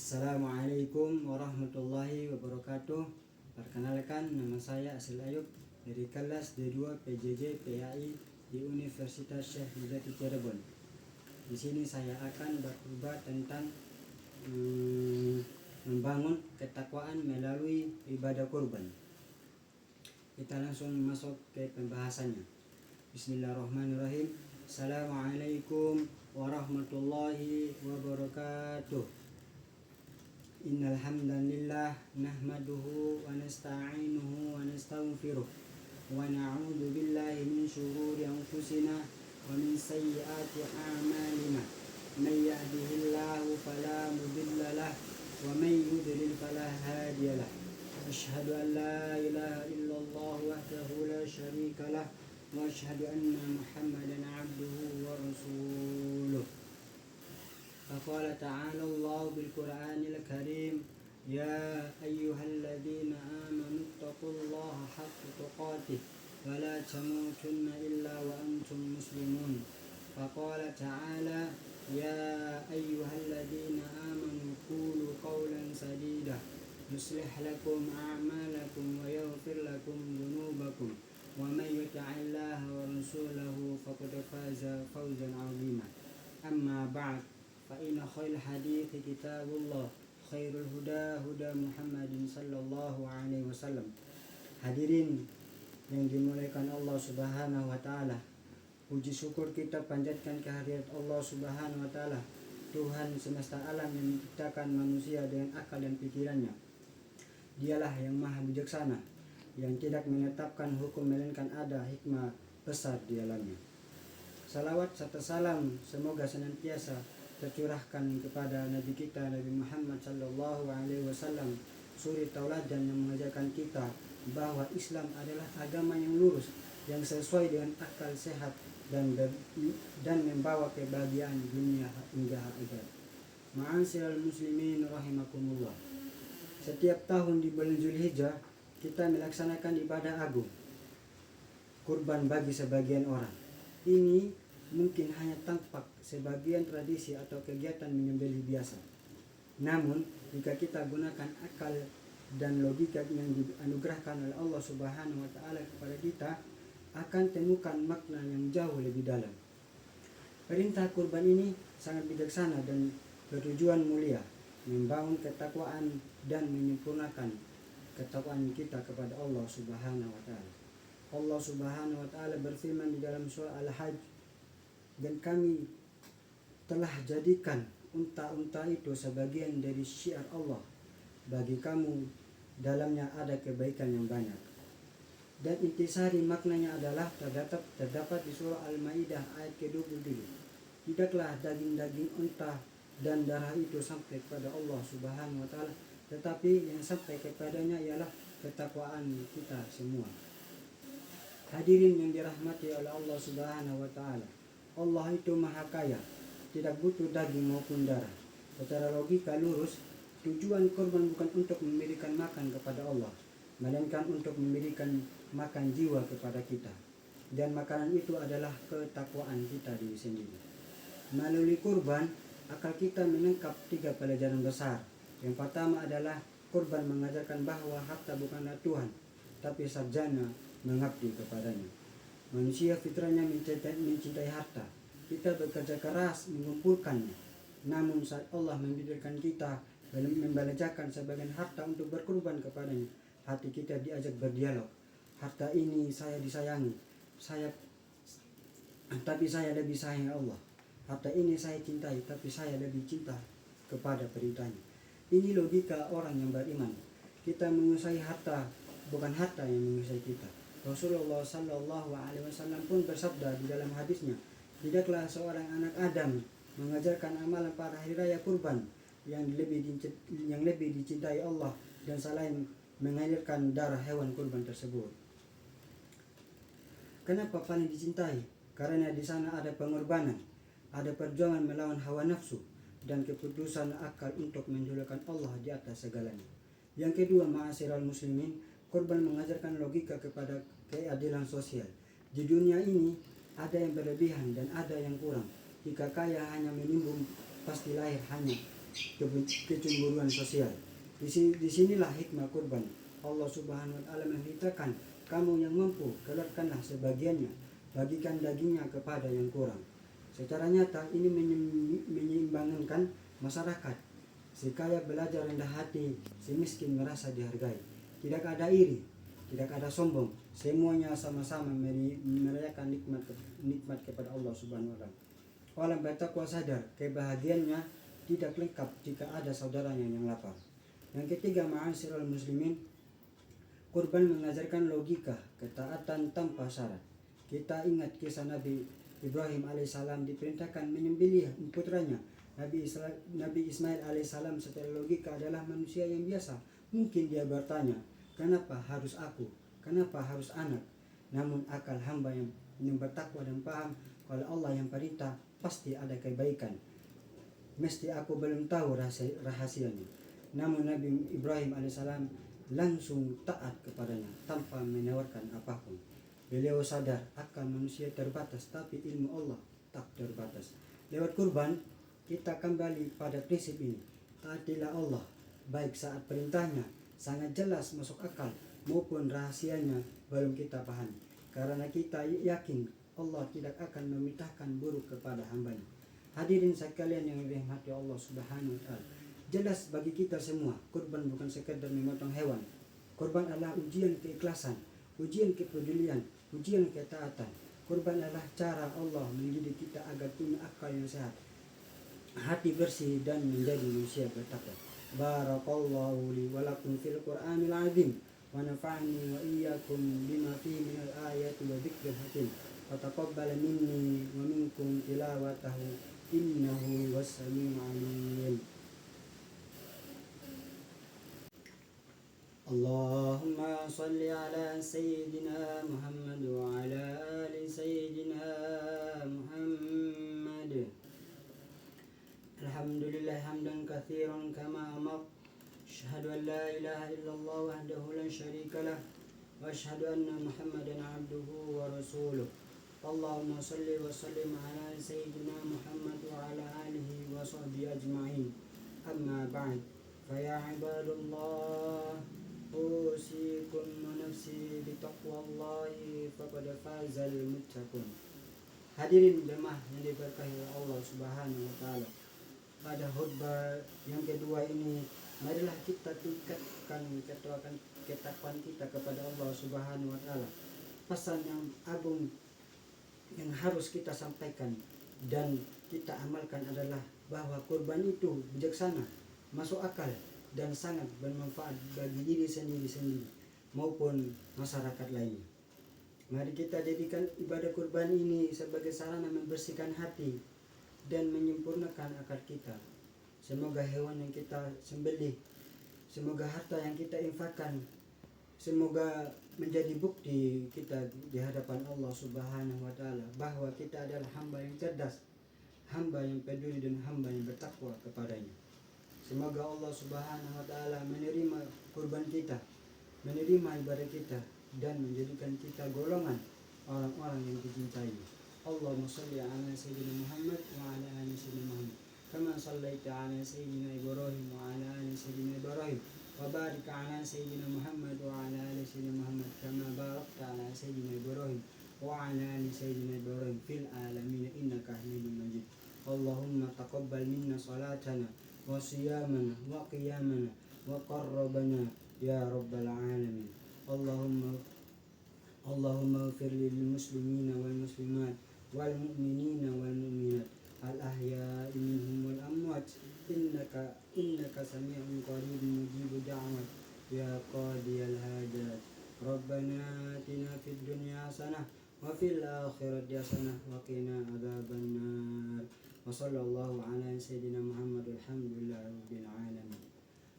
Assalamualaikum warahmatullahi wabarakatuh. Perkenalkan, nama saya Asil Ayub dari kelas D2 PJJ PAI di Universitas Syekh Mujahid Cirebon. Di sini saya akan berkhutbah tentang membangun ketakwaan melalui ibadah kurban. Kita langsung masuk ke pembahasannya. Bismillahirrahmanirrahim. Assalamualaikum warahmatullahi wabarakatuh. Innal hamdalillah nahmaduhu wa nasta'inuhu wa nastaghfiruh wa na'udzu billahi min shururi anfusina wa min sayyiati a'malina. May yahdihillahu fala mudilla lahu wa may yudlil fala hadiya lahu. Asyhadu an la ilaha illallah wahdahu la syarika lahu wa asyhadu anna Muhammadan 'abduhu wa rasuluh. فقال تعالى الله بالقرآن الكريم يا أيها الذين آمنوا اتقوا الله حق تقاته ولا تموتن إلا وأنتم مسلمون. فقال تعالى يا أيها الذين آمنوا قولوا قولا سديدا يصلح لكم أعمالكم ويغفر لكم ذنوبكم ومن يطع الله ورسوله فقد فاز فوزا عظيما. أما بعد فإن خير الحديث كتاب الله خير الهدى هدى محمد sallallahu alaihi wasallam. Hadirin yang dimuliakan Allah Subhanahu wa taala, puji syukur kita panjatkan kehadirat Allah Subhanahu wa taala, Tuhan semesta alam yang menciptakan manusia dengan akal dan pikirannya. Dialah yang maha bijaksana, yang tidak menetapkan hukum melainkan ada hikmah besar di dalamnya. Salawat serta salam semoga senantiasa tercurahkan kepada Nabi kita Nabi Muhammad sallallahu alaihi wasallam, suri tauladan yang mengajarkan kita bahwa Islam adalah agama yang lurus, yang sesuai dengan akal sehat dan membawa kebahagiaan dunia hingga akhirat. Ma'asyiral muslimin rahimakumullah. Setiap tahun di bulan Zulhijjah kita melaksanakan ibadah agung, kurban bagi sebagian orang. Ini mungkin hanya tampak sebagian tradisi atau kegiatan menyembelih biasa. Namun, jika kita gunakan akal dan logika yang dianugerahkan oleh Allah Subhanahu wa taala kepada kita, akan temukan makna yang jauh lebih dalam. Perintah kurban ini sangat bijaksana dan bertujuan mulia, membangun ketakwaan dan menyempurnakan ketakwaan kita kepada Allah Subhanahu wa taala. Allah Subhanahu wa taala berfirman di dalam surah Al-Hajj, dan kami telah jadikan unta-unta itu sebagian dari syiar Allah bagi kamu, dalamnya ada kebaikan yang banyak. Dan intisari maknanya adalah terdapat di surah Al-Maidah ayat ke-27. Tidaklah daging-daging unta dan darah itu sampai kepada Allah Subhanahu wa taala, tetapi yang sampai kepadanya ialah ketakwaan kita semua. Hadirin yang dirahmati oleh Allah Subhanahu wa taala, Allah itu maha kaya, tidak butuh daging maupun darah. Secara logika lurus, tujuan korban bukan untuk memberikan makan kepada Allah, melainkan untuk memberikan makan jiwa kepada kita. Dan makanan itu adalah ketakwaan kita diri sendiri. Melalui kurban, akal kita menangkap 3 pelajaran besar. Yang pertama adalah kurban mengajarkan bahwa harta bukanlah Tuhan, tapi sarjana mengabdi kepadanya. Manusia fitrahnya mencintai harta. Kita bekerja keras mengumpulkannya. Namun saat Allah memberikan kita membelanjakan sebagian harta untuk berkurban kepadanya, hati kita diajak berdialog. Harta ini saya disayangi, tapi saya lebih sayang Allah. Harta ini saya cintai, tapi saya lebih cinta kepada perintahnya. Ini logika orang yang beriman. Kita menguasai harta, bukan harta yang menguasai kita. Rasulullah sallallahu alaihi wasallam pun bersabda di dalam hadisnya, tidaklah seorang anak Adam mengajarkan amalan pada hari raya kurban yang lebih dicintai Allah dan selain mengalirkan darah hewan kurban tersebut. Kenapa paling dicintai? Karena di sana ada pengorbanan, ada perjuangan melawan hawa nafsu dan keputusan akal untuk menjulukan Allah di atas segalanya. Yang kedua, ma'asyiral muslimin, kurban mengajarkan logika kepada keadilan sosial. Di dunia ini ada yang berlebihan dan ada yang kurang. Jika kaya hanya menimbun, pasti lahir hanya kecemburuan sosial. Disinilah hikmah kurban. Allah Subhanahu wa taala memberitakan, kamu yang mampu, keluarkanlah sebagiannya, bagikan dagingnya kepada yang kurang. Secara nyata ini menyeimbangkan masyarakat. Si kaya belajar rendah hati, si miskin merasa dihargai. Tidak ada iri, tidak ada sombong. Semuanya sama-sama merayakan nikmat kepada Allah Subhanahu wa taala. Orang bertakwa sadar kebahagiaannya tidak lengkap jika ada saudaranya yang lapar. Yang ketiga, ma'asyiral muslimin, kurban mengajarkan logika, ketaatan tanpa syarat. Kita ingat kisah Nabi Ibrahim alaihissalam diperintahkan menyembelih putranya. Nabi Ismail alaihissalam secara logika adalah manusia yang biasa. Mungkin dia bertanya, kenapa harus aku? Kenapa harus anak? Namun akal hamba yang bertakwa dan paham kalau Allah yang perintah, pasti ada kebaikan. Mesti aku belum tahu rahasianya. Namun Nabi Ibrahim alaihissalam langsung taat kepadanya tanpa menawarkan apapun. Beliau sadar akal manusia terbatas, tapi ilmu Allah tak terbatas. Lewat kurban kita kembali pada prinsip ini. Taatilah Allah, baik saat perintahnya sangat jelas masuk akal maupun rahasianya belum kita pahami. Karena kita yakin Allah tidak akan memerintahkan buruk kepada hambanya. Hadirin sekalian yang dirahmati Allah Subhanahu wa taala. Jelas bagi kita semua, kurban bukan sekedar memotong hewan. Kurban adalah ujian keikhlasan, ujian kepedulian, ujian ketaatan. Kurban adalah cara Allah mendidik kita agar punya akal yang sehat, hati bersih, dan menjadi manusia bertakwa. Barakallahu li wa lakum fil Qur'anil azim wa nafa'ani wa iyyakum bima fihi minal ayati wa dzikril hakim. Wa taqabbal minni wa minkum tilawatahu innahu was-sami'ul 'alim. Allahumma salli ala Sayyidina Muhammad wa ala ali Sayyidina Muhammad. Alhamdulillah hamdan katsiran kama amar. Asyhadu an la ilaha illallah wahdahu la syarika lah. Wa asyhadu anna Muhammadan abduhu wa rasuluh. Allahumma salli wa sallim ala Sayyidina Muhammad wa ala alihi wa sahbihi ajma'in. Amma ba'd. Fa ya ibadallah, usikum wa nafsi bitaqwallahi faqad fazal muttaqun. Hadirin jemaah yang diberkahi Allah Subhanahu wa taala. Pada khutbah yang kedua ini, marilah kita tingkatkan ketakwaan kita kepada Allah Subhanahu wa taala. Pesan yang agung yang harus kita sampaikan dan kita amalkan adalah bahwa kurban itu bijaksana, masuk akal, dan sangat bermanfaat bagi diri sendiri maupun masyarakat lainnya. Mari kita jadikan ibadah kurban ini sebagai sarana membersihkan hati dan menyempurnakan akal kita. Semoga hewan yang kita sembelih, semoga harta yang kita infakkan, semoga menjadi bukti kita di hadapan Allah Subhanahu wa taala bahwa kita adalah hamba yang cerdas, hamba yang peduli, dan hamba yang bertakwa kepadanya. Semoga Allah Subhanahu wa taala menerima kurban kita, menerima ibadah kita, dan menjadikan kita golongan orang-orang yang dicintai. Allahumma shalli ala sayyidina Muhammad wa ala ali sayyidina Muhammad. Kama shallaita ala sayyidina Ibrahim wa ala ali sayyidina Ibrahim. Wa barik ala sayyidina Muhammad wa ala ali sayyidina Muhammad kama barakta ala sayyidina Ibrahim wa ala ali sayyidina Ibrahim fil alamin innaka Hamidum Majid. Allahumma taqabbal minna salatana wa siyamana wa qiyamana wa qarrabana ya rabbal alamin. Allahumma ighfir lil muslimina wal muslimat wal mu'minina wal mu'minat al ahya'i minhum wal amwat innaka sami'un qaribun mujibud da'wat ya qadiyal hajat. Rabbana atina fid dunya hasanah wa fil akhirati hasanah wa qina adzabannar. Wa sallallahu ala sayyidina Muhammad walhamdulillahi rabbil alamin.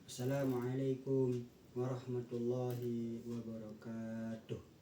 Assalamualaikum warahmatullahi wabarakatuh.